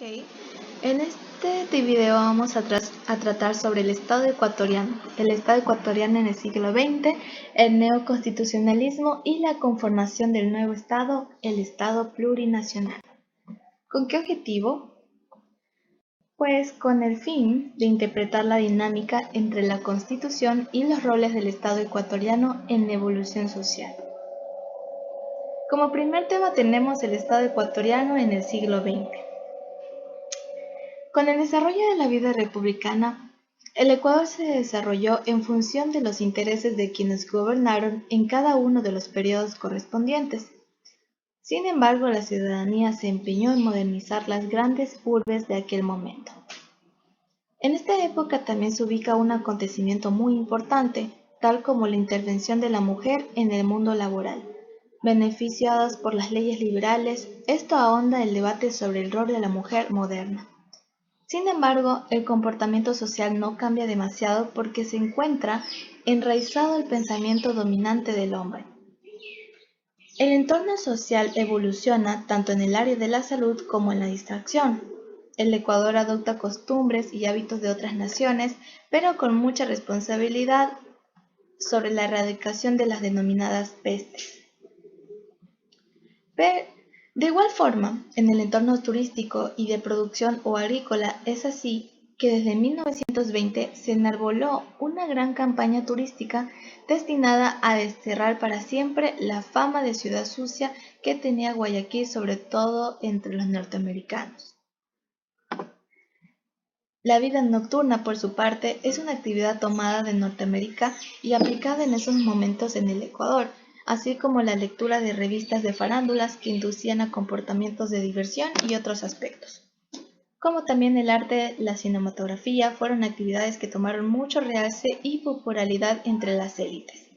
Ok, en este video vamos a tratar sobre el Estado ecuatoriano, en el siglo XX, el neoconstitucionalismo y la conformación del nuevo Estado, el Estado plurinacional. ¿Con qué objetivo? Pues con el fin de interpretar la dinámica entre la Constitución y los roles del Estado ecuatoriano en la evolución social. Como primer tema tenemos el Estado ecuatoriano en el siglo XX. Con el desarrollo de la vida republicana, el Ecuador se desarrolló en función de los intereses de quienes gobernaron en cada uno de los periodos correspondientes. Sin embargo, la ciudadanía se empeñó en modernizar las grandes urbes de aquel momento. En esta época también se ubica un acontecimiento muy importante, tal como la intervención de la mujer en el mundo laboral. Beneficiadas por las leyes liberales, esto ahonda el debate sobre el rol de la mujer moderna. Sin embargo, el comportamiento social no cambia demasiado porque se encuentra enraizado el pensamiento dominante del hombre. El entorno social evoluciona tanto en el área de la salud como en la distracción. El Ecuador adopta costumbres y hábitos de otras naciones, pero con mucha responsabilidad sobre la erradicación de las denominadas pestes. De igual forma, en el entorno turístico y de producción o agrícola es así que desde 1920 se enarboló una gran campaña turística destinada a desterrar para siempre la fama de ciudad sucia que tenía Guayaquil, sobre todo entre los norteamericanos. La vida nocturna, por su parte, es una actividad tomada de Norteamérica y aplicada en esos momentos en el Ecuador, así como la lectura de revistas de farándulas que inducían a comportamientos de diversión y otros aspectos. Como también el arte, la cinematografía fueron actividades que tomaron mucho realce y popularidad entre las élites.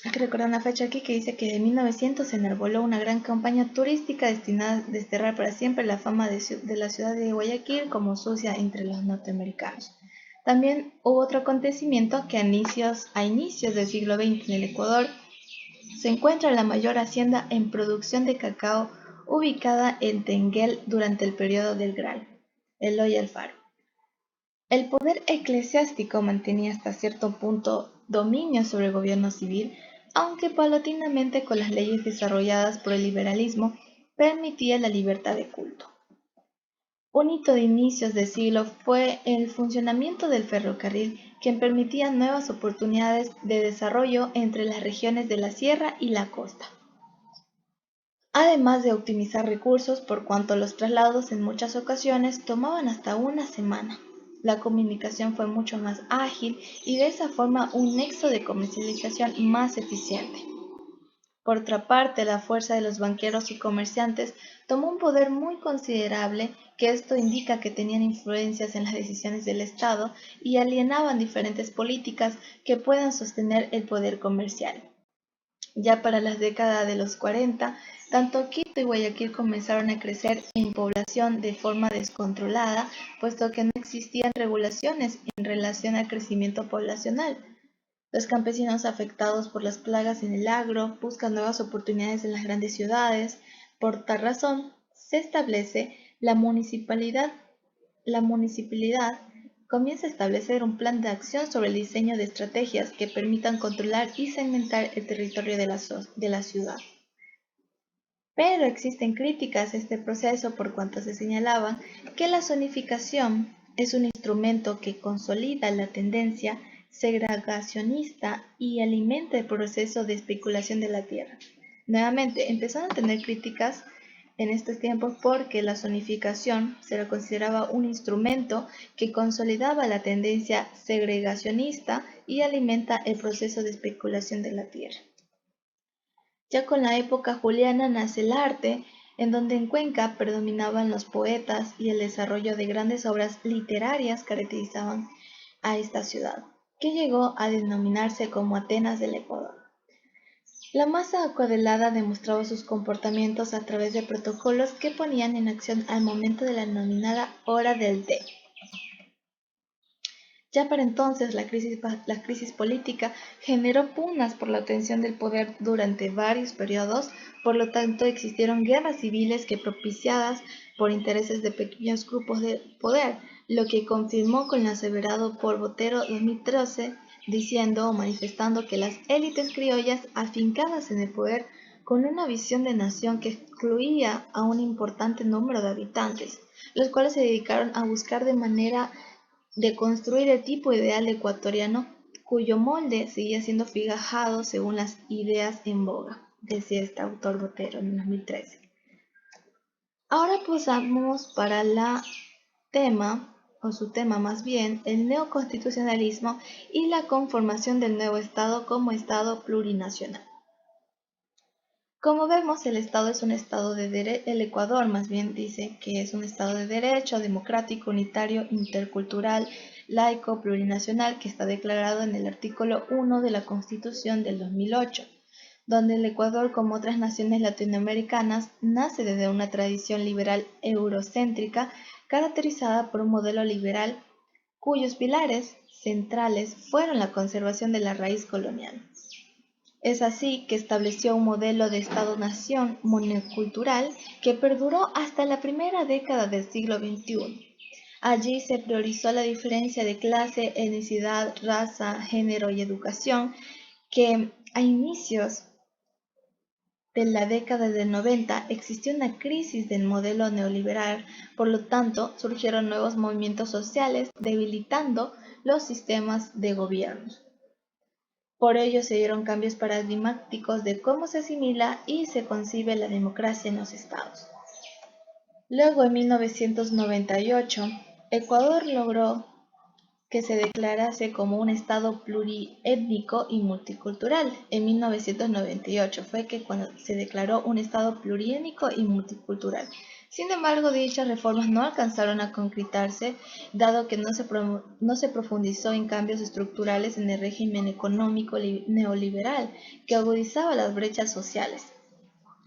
Hay que recordar una fecha aquí que dice que en 1900 se enarboló una gran campaña turística destinada a desterrar para siempre la fama de la ciudad de Guayaquil como sucia entre los norteamericanos. También hubo otro acontecimiento que a inicios del siglo XX en el Ecuador se encuentra la mayor hacienda en producción de cacao ubicada en Tenguel durante el periodo del Gral, Eloy Alfaro. El poder eclesiástico mantenía hasta cierto punto dominio sobre el gobierno civil, aunque paulatinamente con las leyes desarrolladas por el liberalismo permitía la libertad de culto. Un hito de inicios de siglo fue el funcionamiento del ferrocarril, que permitía nuevas oportunidades de desarrollo entre las regiones de la sierra y la costa, además de optimizar recursos por cuanto los traslados en muchas ocasiones tomaban hasta una semana. La comunicación fue mucho más ágil y de esa forma un nexo de comercialización más eficiente. Por otra parte, la fuerza de los banqueros y comerciantes tomó un poder muy considerable, que esto indica que tenían influencias en las decisiones del Estado y alienaban diferentes políticas que puedan sostener el poder comercial. Ya para las décadas de los 40, tanto Quito y Guayaquil comenzaron a crecer en población de forma descontrolada, puesto que no existían regulaciones en relación al crecimiento poblacional. Los campesinos afectados por las plagas en el agro buscan nuevas oportunidades en las grandes ciudades. Por tal razón, se establece la municipalidad comienza a establecer un plan de acción sobre el diseño de estrategias que permitan controlar y segmentar el territorio de la ciudad. Pero existen críticas a este proceso por cuanto se señalaba que la zonificación es un instrumento que consolida la tendencia segregacionista y alimenta el proceso de especulación de la tierra. Nuevamente, empezaron a tener críticas en estos tiempos porque la zonificación se la consideraba un instrumento que consolidaba la tendencia segregacionista y alimenta el proceso de especulación de la tierra. Ya con la época juliana nace el arte, en donde en Cuenca predominaban los poetas y el desarrollo de grandes obras literarias caracterizaban a esta ciudad, que llegó a denominarse como Atenas del Ecuador. La masa acuarelada demostraba sus comportamientos a través de protocolos que ponían en acción al momento de la denominada hora del té. Ya para entonces la crisis política generó pugnas por la obtención del poder durante varios periodos, por lo tanto existieron guerras civiles que propiciadas por intereses de pequeños grupos de poder, lo que confirmó con lo aseverado por Botero 2013, diciendo o manifestando que las élites criollas afincadas en el poder con una visión de nación que excluía a un importante número de habitantes, los cuales se dedicaron a buscar de manera de construir el tipo ideal ecuatoriano cuyo molde seguía siendo fijado según las ideas en boga, decía este autor Botero en 2013. Ahora pasamos para la tema, o su tema más bien, el neoconstitucionalismo y la conformación del nuevo Estado como Estado plurinacional. Como vemos, el Estado es un Estado de derecho, el Ecuador más bien dice que es un Estado de derecho, democrático, unitario, intercultural, laico, plurinacional, que está declarado en el artículo 1 de la Constitución del 2008, donde el Ecuador, como otras naciones latinoamericanas, nace desde una tradición liberal eurocéntrica caracterizada por un modelo liberal cuyos pilares centrales fueron la conservación de la raíz colonial. Es así que estableció un modelo de Estado-nación monocultural que perduró hasta la primera década del siglo XXI. Allí se priorizó la diferencia de clase, etnicidad, raza, género y educación, que a inicios de la década del 90 existió una crisis del modelo neoliberal, por lo tanto surgieron nuevos movimientos sociales debilitando los sistemas de gobierno. Por ello se dieron cambios paradigmáticos de cómo se asimila y se concibe la democracia en los estados. Luego, en 1998, Ecuador logró que se declarase como un estado pluriétnico y multicultural. En 1998 fue que cuando se declaró un estado pluriétnico y multicultural. Sin embargo, dichas reformas no alcanzaron a concretarse, dado que no se profundizó en cambios estructurales en el régimen económico neoliberal, que agudizaba las brechas sociales.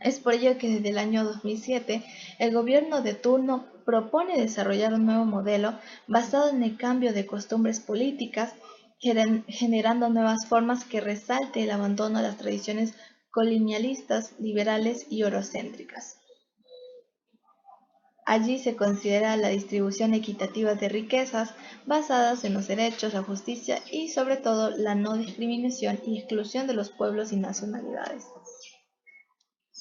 Es por ello que desde el año 2007 el gobierno de turno propone desarrollar un nuevo modelo basado en el cambio de costumbres políticas, generando nuevas formas que resalte el abandono de las tradiciones colonialistas, liberales y eurocéntricas. Allí se considera la distribución equitativa de riquezas basadas en los derechos, la justicia y sobre todo la no discriminación y exclusión de los pueblos y nacionalidades.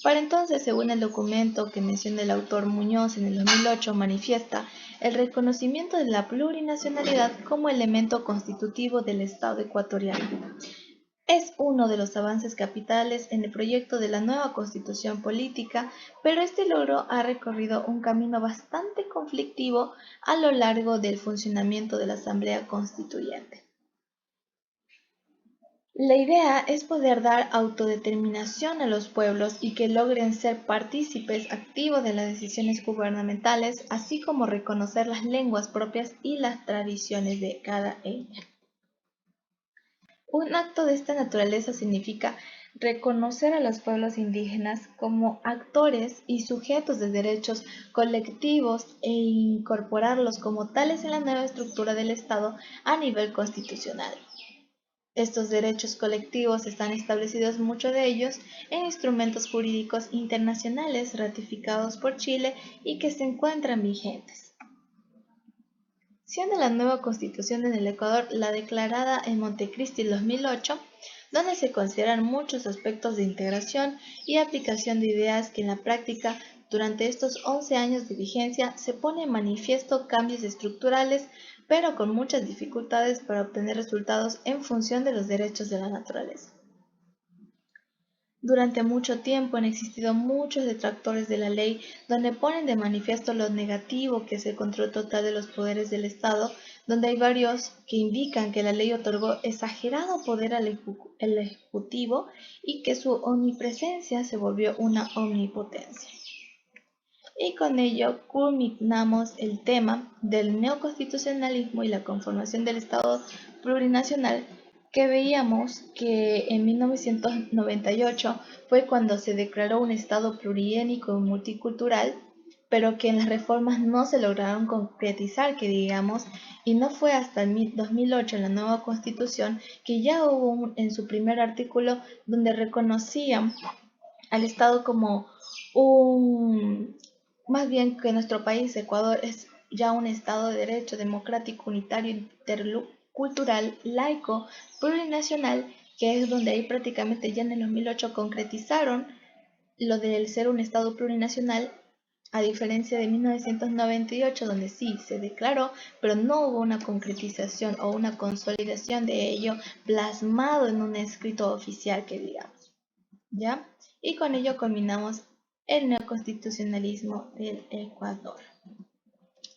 Para entonces, según el documento que menciona el autor Muñoz en el 2008, manifiesta el reconocimiento de la plurinacionalidad como elemento constitutivo del Estado ecuatoriano. Es uno de los avances capitales en el proyecto de la nueva constitución política, pero este logro ha recorrido un camino bastante conflictivo a lo largo del funcionamiento de la Asamblea Constituyente. La idea es poder dar autodeterminación a los pueblos y que logren ser partícipes activos de las decisiones gubernamentales, así como reconocer las lenguas propias y las tradiciones de cada etnia. Un acto de esta naturaleza significa reconocer a los pueblos indígenas como actores y sujetos de derechos colectivos e incorporarlos como tales en la nueva estructura del Estado a nivel constitucional. Estos derechos colectivos están establecidos, muchos de ellos, en instrumentos jurídicos internacionales ratificados por Chile y que se encuentran vigentes. Siendo la nueva constitución en el Ecuador la declarada en Montecristi en 2008, donde se consideran muchos aspectos de integración y aplicación de ideas que en la práctica, durante estos 11 años de vigencia, se pone en manifiesto cambios estructurales, pero con muchas dificultades para obtener resultados en función de los derechos de la naturaleza. Durante mucho tiempo han existido muchos detractores de la ley donde ponen de manifiesto lo negativo que es el control total de los poderes del Estado, donde hay varios que indican que la ley otorgó exagerado poder al Ejecutivo y que su omnipresencia se volvió una omnipotencia. Y con ello culminamos el tema del neoconstitucionalismo y la conformación del Estado plurinacional, que veíamos que en 1998 fue cuando se declaró un Estado pluriétnico y multicultural, pero que en las reformas no se lograron concretizar, que digamos, y no fue hasta el 2008 en la nueva Constitución que ya hubo en su primer artículo donde reconocían al Estado como más bien que nuestro país, Ecuador, es ya un Estado de derecho democrático, unitario, intercultural, laico, plurinacional, que es donde ahí prácticamente ya en el 2008 concretizaron lo del ser un Estado plurinacional, a diferencia de 1998, donde sí se declaró, pero no hubo una concretización o una consolidación de ello plasmado en un escrito oficial que digamos, ¿ya? Y con ello culminamos el neoconstitucionalismo del Ecuador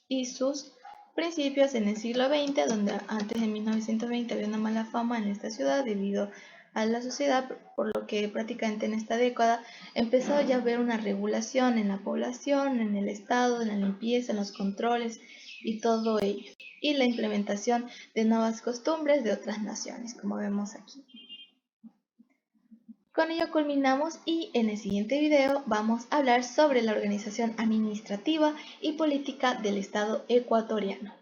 y sus principios en el siglo XX, donde antes de 1920 había una mala fama en esta ciudad debido a la sociedad, por lo que prácticamente en esta década empezó ya a haber una regulación en la población, en el Estado, en la limpieza, en los controles y todo ello, y la implementación de nuevas costumbres de otras naciones, como vemos aquí. Con ello culminamos y en el siguiente video vamos a hablar sobre la organización administrativa y política del Estado ecuatoriano.